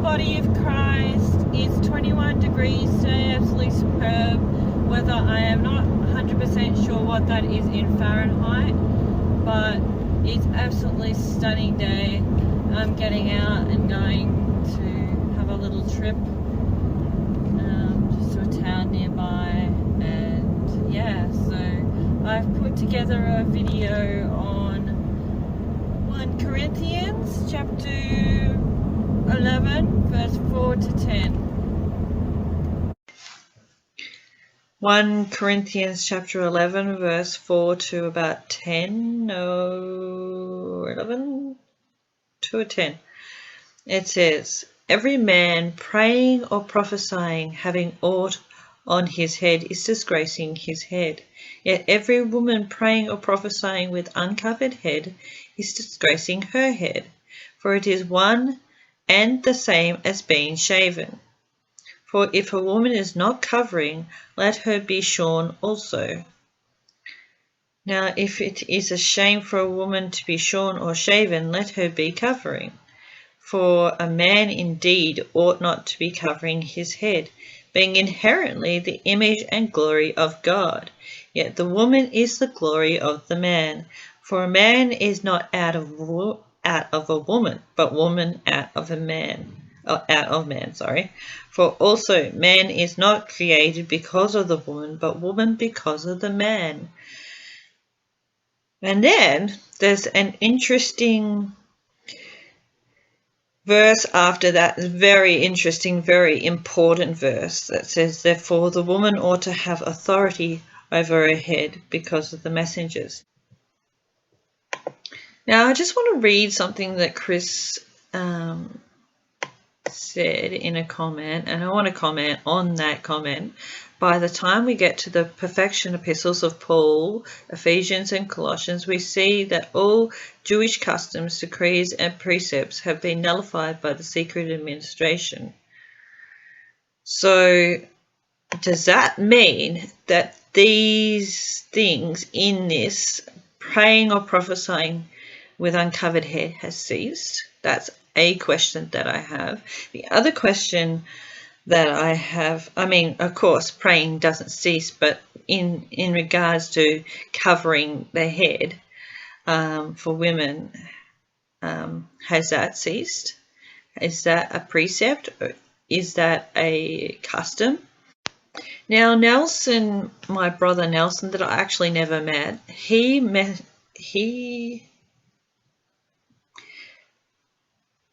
body of Christ. It's 21 degrees today, absolutely superb weather. I am not 100% sure what that is in Fahrenheit, but it's absolutely stunning day. I'm getting out and going to have a little trip just to a town nearby, and yeah, so I've put together a video on 1 Corinthians chapter 11 verse 4 to 10. 1 Corinthians chapter 11 verse 4 to about 10, 11 to 10. It says, every man praying or prophesying having aught on his head is disgracing his head. Yet every woman praying or prophesying with uncovered head is disgracing her head. For it is one and the same as being shaven. For if a woman is not covering, let her be shorn also. Now if it is a shame for a woman to be shorn or shaven, let her be covering. For a man indeed ought not to be covering his head, being inherently the image and glory of God. Yet the woman is the glory of the man. For a man is not out of a woman, but woman out of man. For also man is not created because of the woman, but woman because of the man. And then there's an interesting verse after that, very interesting, very important verse that says, therefore the woman ought to have authority over her head because of the messengers. Now I just want to read something that Chris said in a comment, and I want to comment on that comment. By the time we get to the perfection epistles of Paul, Ephesians and Colossians, we see that all Jewish customs, decrees and precepts have been nullified by the secret administration. So does that mean that these things in this praying or prophesying with uncovered head has ceased? That's a question that I have. The other question that I have, I mean, of course, praying doesn't cease, but in regards to covering the head for women, has that ceased? Is that a precept? Or is that a custom? Now, Nelson, my brother Nelson, that I actually never met,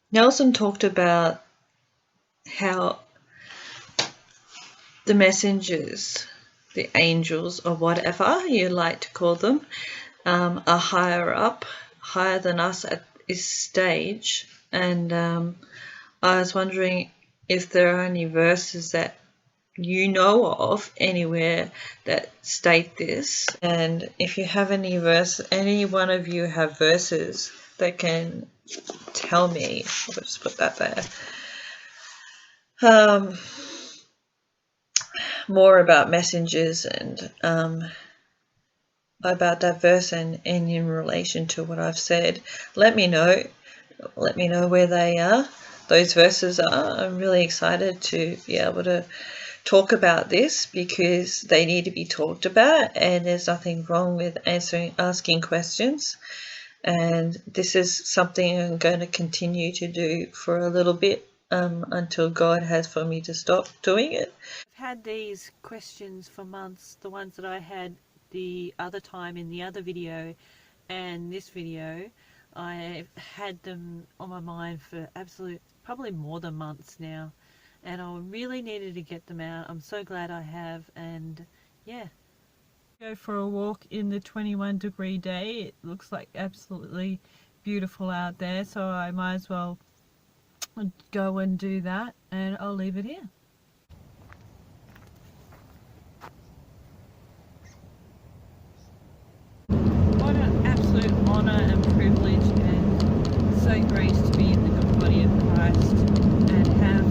Nelson talked about how the messengers, the angels, or whatever you like to call them, are higher up, higher than us at this stage. And I was wondering if there are any verses that you know of anywhere that state this, and if you have any one of you have verses that can tell me, I'll just put that there, more about messengers and about that verse and in relation to what I've said. Let me know where they are, those verses are. I'm really excited to be able to talk about this because they need to be talked about, and there's nothing wrong with asking questions. And this is something I'm going to continue to do for a little bit until God has for me to stop doing it. I've had these questions for months, the ones that I had the other time in the other video and this video. I've had them on my mind for probably more than months now, and I really needed to get them out. I'm so glad I have, and yeah. Go for a walk in the 21-degree day. It looks like absolutely beautiful out there, so I might as well go and do that, and I'll leave it here. What an absolute honour and privilege and so grace to be in the good body of Christ and have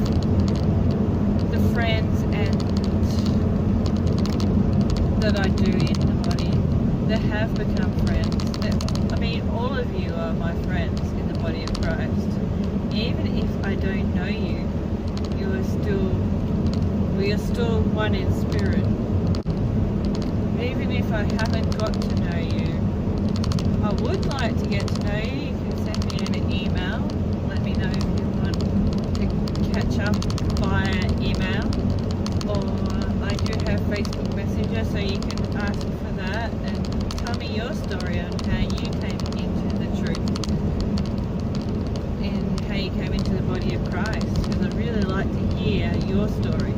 the friends that I do in the body that have become friends. I mean, all of you are my friends in the body of Christ. even if I don't know you, we are still one in spirit. Even if I haven't got to know you, I would like to get to know you. You can send me an email. Let me know if you want to catch up via email. Or I do have Facebook Messenger, so you can ask for that and tell me your story on how you came into the truth and how you came into the body of Christ, because I'd really like to hear your story.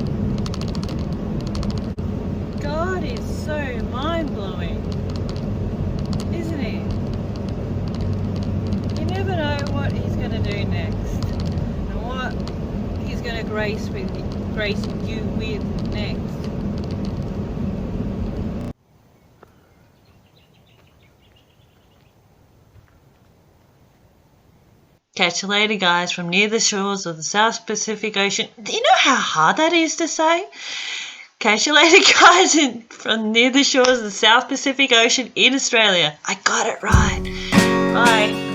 God is so mind-blowing, isn't he? You never know what he's going to do next and what he's going to grace you with next. Catch you later, guys, from near the shores of the South Pacific Ocean. Do you know how hard that is to say? Catch you later, guys, from near the shores of the South Pacific Ocean in Australia. I got it right. Bye.